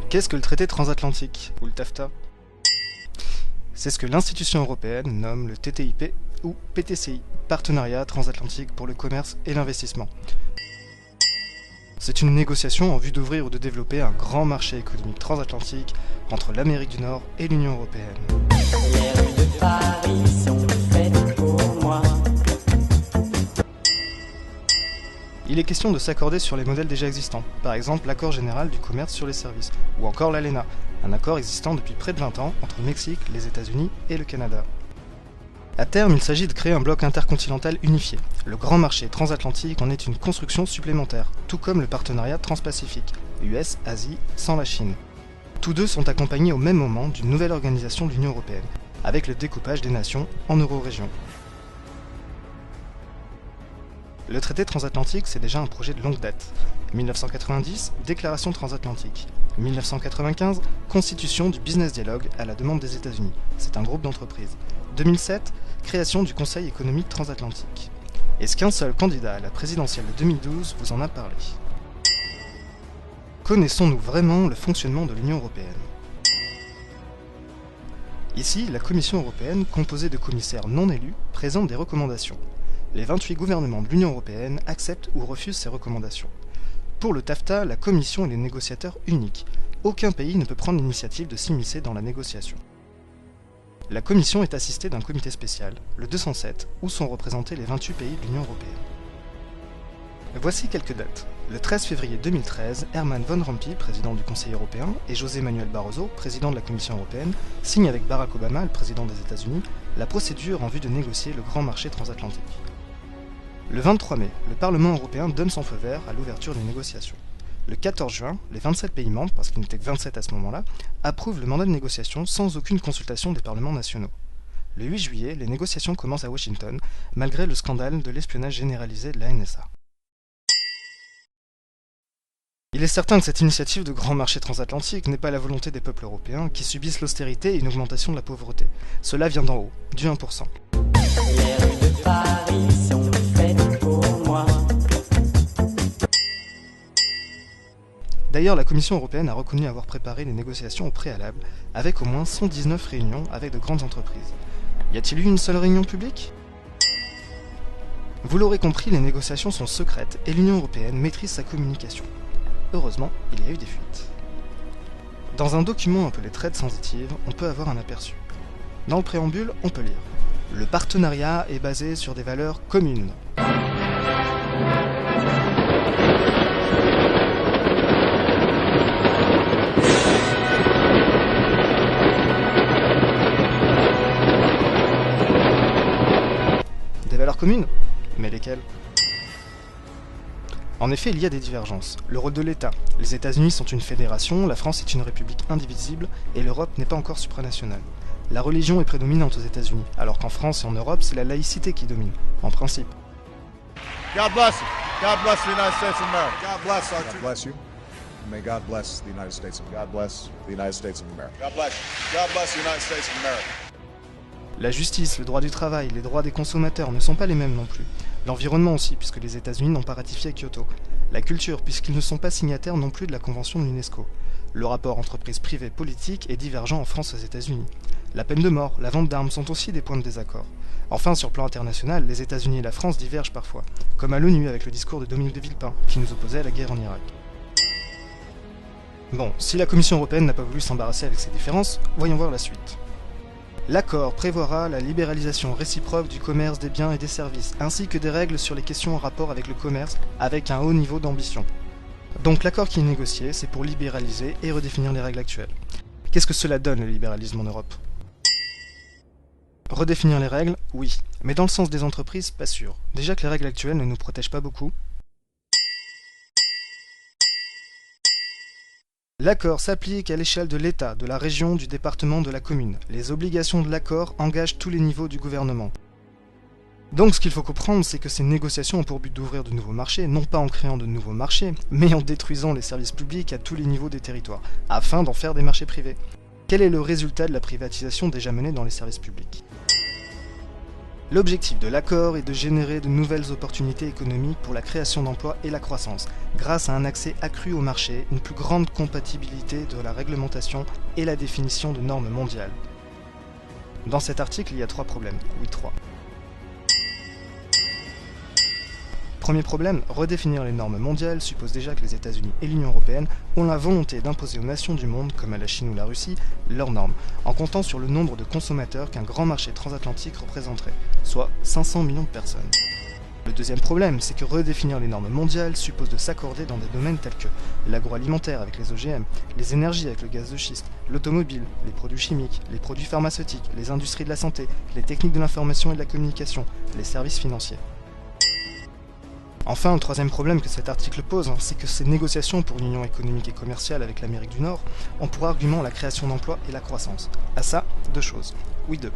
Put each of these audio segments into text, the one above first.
Qu'est-ce que le traité transatlantique, ou le TAFTA? C'est ce que l'institution européenne nomme le TTIP ou PTCI, Partenariat transatlantique pour le commerce et l'investissement. C'est une négociation en vue d'ouvrir ou de développer un grand marché économique transatlantique entre l'Amérique du Nord et l'Union européenne. Les rues de Paris sont faites pour moi. Il est question de s'accorder sur les modèles déjà existants, par exemple l'accord général du commerce sur les services, ou encore l'ALENA, un accord existant depuis près de 20 ans entre le Mexique, les États-Unis et le Canada. À terme, il s'agit de créer un bloc intercontinental unifié. Le grand marché transatlantique en est une construction supplémentaire, tout comme le partenariat transpacifique, US-Asie sans la Chine. Tous deux sont accompagnés au même moment d'une nouvelle organisation de l'Union européenne, avec le découpage des nations en euro-régions. Le traité transatlantique, c'est déjà un projet de longue date. 1990, déclaration transatlantique. 1995, constitution du Business Dialogue à la demande des États-Unis. C'est un groupe d'entreprises. 2007, création du Conseil économique transatlantique. Est-ce qu'un seul candidat à la présidentielle de 2012 vous en a parlé? Connaissons-nous vraiment le fonctionnement de l'Union européenne? Ici, la Commission européenne, composée de commissaires non élus, présente des recommandations. Les 28 gouvernements de l'Union européenne acceptent ou refusent ces recommandations. Pour le TAFTA, la Commission est le négociateur unique. Aucun pays ne peut prendre l'initiative de s'immiscer dans la négociation. La Commission est assistée d'un comité spécial, le 207, où sont représentés les 28 pays de l'Union européenne. Voici quelques dates. Le 13 février 2013, Herman Van Rompuy, président du Conseil européen, et José Manuel Barroso, président de la Commission européenne, signent avec Barack Obama, le président des États-Unis, la procédure en vue de négocier le grand marché transatlantique. Le 23 mai, le Parlement européen donne son feu vert à l'ouverture des négociations. Le 14 juin, les 27 pays membres, parce qu'ils n'étaient que 27 à ce moment-là, approuvent le mandat de négociation sans aucune consultation des parlements nationaux. Le 8 juillet, les négociations commencent à Washington, malgré le scandale de l'espionnage généralisé de la NSA. Il est certain que cette initiative de grand marché transatlantique n'est pas la volonté des peuples européens qui subissent l'austérité et une augmentation de la pauvreté. Cela vient d'en haut, du 1%. Les rues de Paris sont faites pour moi. D'ailleurs, la Commission européenne a reconnu avoir préparé les négociations au préalable, avec au moins 119 réunions avec de grandes entreprises. Y a-t-il eu une seule réunion publique? Vous l'aurez compris, les négociations sont secrètes et l'Union européenne maîtrise sa communication. Heureusement, il y a eu des fuites. Dans un document appelé Trade Sensitive, on peut avoir un aperçu. Dans le préambule, on peut lire « Le partenariat est basé sur des valeurs communes ». Des valeurs communes? Mais lesquelles? En effet, il y a des divergences. Le rôle de l'État. Les États-Unis sont une fédération, la France est une république indivisible, et l'Europe n'est pas encore supranationale. La religion est prédominante aux États-Unis, alors qu'en France et en Europe, c'est la laïcité qui domine, en principe. God bless you. God bless the United States of America. God bless our God bless you. May God bless the United States of America. God bless the United States of America. God bless you. God bless the United States of America. La justice, le droit du travail, les droits des consommateurs ne sont pas les mêmes non plus. L'environnement aussi, puisque les États-Unis n'ont pas ratifié Kyoto. La culture, puisqu'ils ne sont pas signataires non plus de la Convention de l'UNESCO. Le rapport entreprise privée-politique est divergent en France et aux États-Unis. La peine de mort, la vente d'armes sont aussi des points de désaccord. Enfin, sur le plan international, les États-Unis et la France divergent parfois, comme à l'ONU avec le discours de Dominique de Villepin, qui nous opposait à la guerre en Irak. Bon, si la Commission européenne n'a pas voulu s'embarrasser avec ces différences, voyons voir la suite. L'accord prévoira la libéralisation réciproque du commerce des biens et des services, ainsi que des règles sur les questions en rapport avec le commerce, avec un haut niveau d'ambition. Donc l'accord qui est négocié, c'est pour libéraliser et redéfinir les règles actuelles. Qu'est-ce que cela donne, le libéralisme en Europe? Redéfinir les règles, oui, mais dans le sens des entreprises, pas sûr. Déjà que les règles actuelles ne nous protègent pas beaucoup. L'accord s'applique à l'échelle de l'État, de la région, du département, de la commune. Les obligations de l'accord engagent tous les niveaux du gouvernement. Donc ce qu'il faut comprendre, c'est que ces négociations ont pour but d'ouvrir de nouveaux marchés, non pas en créant de nouveaux marchés, mais en détruisant les services publics à tous les niveaux des territoires, afin d'en faire des marchés privés. Quel est le résultat de la privatisation déjà menée dans les services publics? L'objectif de l'accord est de générer de nouvelles opportunités économiques pour la création d'emplois et la croissance, grâce à un accès accru au marché, une plus grande compatibilité de la réglementation et la définition de normes mondiales. Dans cet article, il y a 3 problèmes. Oui, 3. Premier problème, redéfinir les normes mondiales suppose déjà que les États-Unis et l'Union européenne ont la volonté d'imposer aux nations du monde, comme à la Chine ou la Russie, leurs normes, en comptant sur le nombre de consommateurs qu'un grand marché transatlantique représenterait, soit 500 millions de personnes. Le deuxième problème, c'est que redéfinir les normes mondiales suppose de s'accorder dans des domaines tels que l'agroalimentaire avec les OGM, les énergies avec le gaz de schiste, l'automobile, les produits chimiques, les produits pharmaceutiques, les industries de la santé, les techniques de l'information et de la communication, les services financiers. Enfin, le troisième problème que cet article pose, c'est que ces négociations pour une union économique et commerciale avec l'Amérique du Nord ont pour argument la création d'emplois et la croissance. À ça, 2 choses. Oui, 2.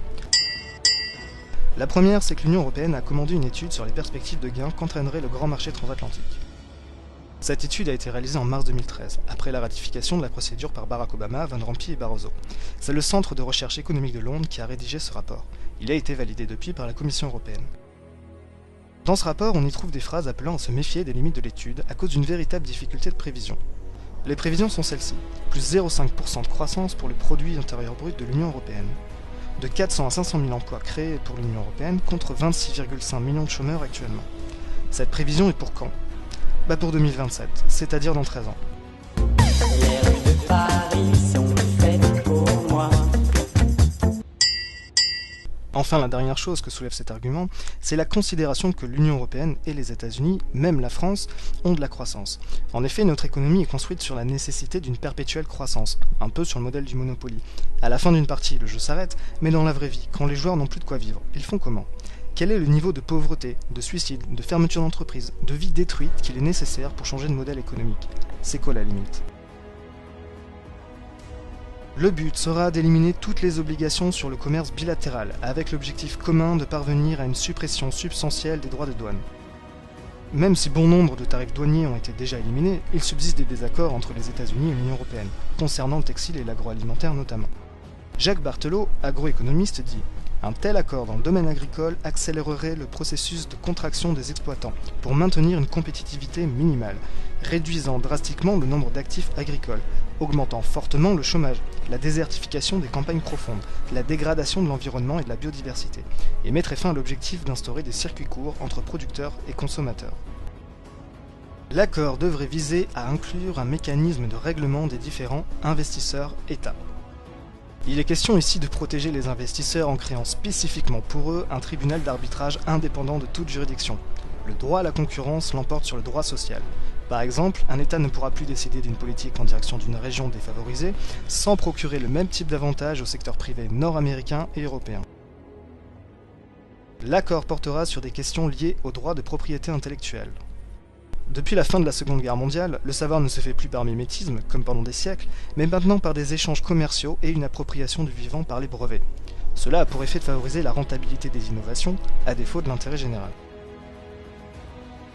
La première, c'est que l'Union européenne a commandé une étude sur les perspectives de gains qu'entraînerait le grand marché transatlantique. Cette étude a été réalisée en mars 2013, après la ratification de la procédure par Barack Obama, Van Rompuy et Barroso. C'est le Centre de recherche économique de Londres qui a rédigé ce rapport. Il a été validé depuis par la Commission européenne. Dans ce rapport, on y trouve des phrases appelant à se méfier des limites de l'étude à cause d'une véritable difficulté de prévision. Les prévisions sont celles-ci. Plus 0,5% de croissance pour le produit intérieur brut de l'Union européenne. De 400 à 500 000 emplois créés pour l'Union européenne contre 26,5 millions de chômeurs actuellement. Cette prévision est pour quand ? Pour 2027, c'est-à-dire dans 13 ans. Les rues de Paris sont faites pour moi. Enfin, la dernière chose que soulève cet argument, c'est la considération que l'Union européenne et les États-Unis, même la France, ont de la croissance. En effet, notre économie est construite sur la nécessité d'une perpétuelle croissance, un peu sur le modèle du Monopoly. À la fin d'une partie, le jeu s'arrête, mais dans la vraie vie, quand les joueurs n'ont plus de quoi vivre, ils font comment ? Quel est le niveau de pauvreté, de suicide, de fermeture d'entreprise, de vie détruite qu'il est nécessaire pour changer de modèle économique ? C'est quoi la limite ? Le but sera d'éliminer toutes les obligations sur le commerce bilatéral, avec l'objectif commun de parvenir à une suppression substantielle des droits de douane. Même si bon nombre de tarifs douaniers ont été déjà éliminés, il subsiste des désaccords entre les États-Unis et l'Union européenne, concernant le textile et l'agroalimentaire notamment. Jacques Barthelot, agroéconomiste, dit « Un tel accord dans le domaine agricole accélérerait le processus de contraction des exploitants pour maintenir une compétitivité minimale, réduisant drastiquement le nombre d'actifs agricoles, augmentant fortement le chômage, la désertification des campagnes profondes, la dégradation de l'environnement et de la biodiversité, et mettrait fin à l'objectif d'instaurer des circuits courts entre producteurs et consommateurs. L'accord devrait viser à inclure un mécanisme de règlement des différents investisseurs-États. Il est question ici de protéger les investisseurs en créant spécifiquement pour eux un tribunal d'arbitrage indépendant de toute juridiction. Le droit à la concurrence l'emporte sur le droit social. Par exemple, un État ne pourra plus décider d'une politique en direction d'une région défavorisée sans procurer le même type d'avantages au secteur privé nord-américain et européen. L'accord portera sur des questions liées au droit de propriété intellectuelle. Depuis la fin de la Seconde Guerre mondiale, le savoir ne se fait plus par mimétisme, comme pendant des siècles, mais maintenant par des échanges commerciaux et une appropriation du vivant par les brevets. Cela a pour effet de favoriser la rentabilité des innovations, à défaut de l'intérêt général.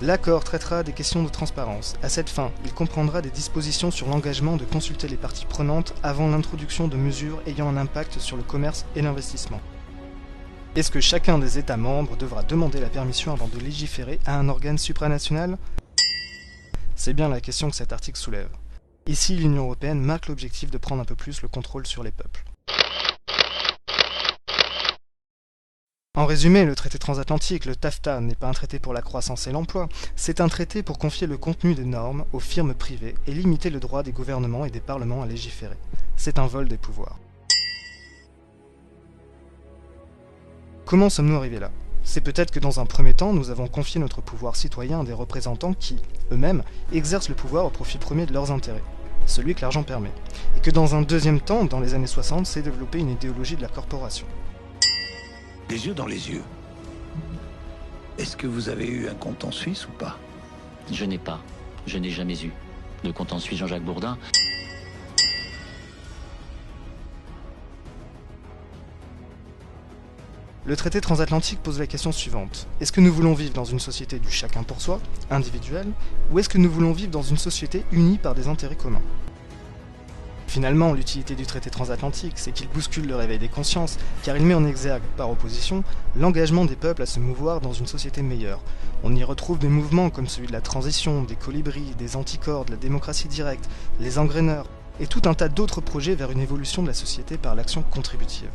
L'accord traitera des questions de transparence. À cette fin, il comprendra des dispositions sur l'engagement de consulter les parties prenantes avant l'introduction de mesures ayant un impact sur le commerce et l'investissement. Est-ce que chacun des États membres devra demander la permission avant de légiférer à un organe supranational ? C'est bien la question que cet article soulève. Ici, l'Union européenne marque l'objectif de prendre un peu plus le contrôle sur les peuples. En résumé, le traité transatlantique, le TAFTA, n'est pas un traité pour la croissance et l'emploi, c'est un traité pour confier le contenu des normes aux firmes privées et limiter le droit des gouvernements et des parlements à légiférer. C'est un vol des pouvoirs. Comment sommes-nous arrivés là ? C'est peut-être que dans un premier temps, nous avons confié notre pouvoir citoyen à des représentants qui, eux-mêmes, exercent le pouvoir au profit premier de leurs intérêts, celui que l'argent permet. Et que dans un deuxième temps, dans les années 60, s'est développée une idéologie de la corporation. Les yeux dans les yeux. Est-ce que vous avez eu un compte en Suisse ou pas? Je n'ai pas. Je n'ai jamais eu. De compte en Suisse Jean-Jacques Bourdin. Le traité transatlantique pose la question suivante. Est-ce que nous voulons vivre dans une société du chacun pour soi, individuelle, ou est-ce que nous voulons vivre dans une société unie par des intérêts communs ? Finalement, l'utilité du traité transatlantique, c'est qu'il bouscule le réveil des consciences, car il met en exergue, par opposition, l'engagement des peuples à se mouvoir dans une société meilleure. On y retrouve des mouvements comme celui de la transition, des colibris, des anticorps, de la démocratie directe, les engraineurs, et tout un tas d'autres projets vers une évolution de la société par l'action contributive.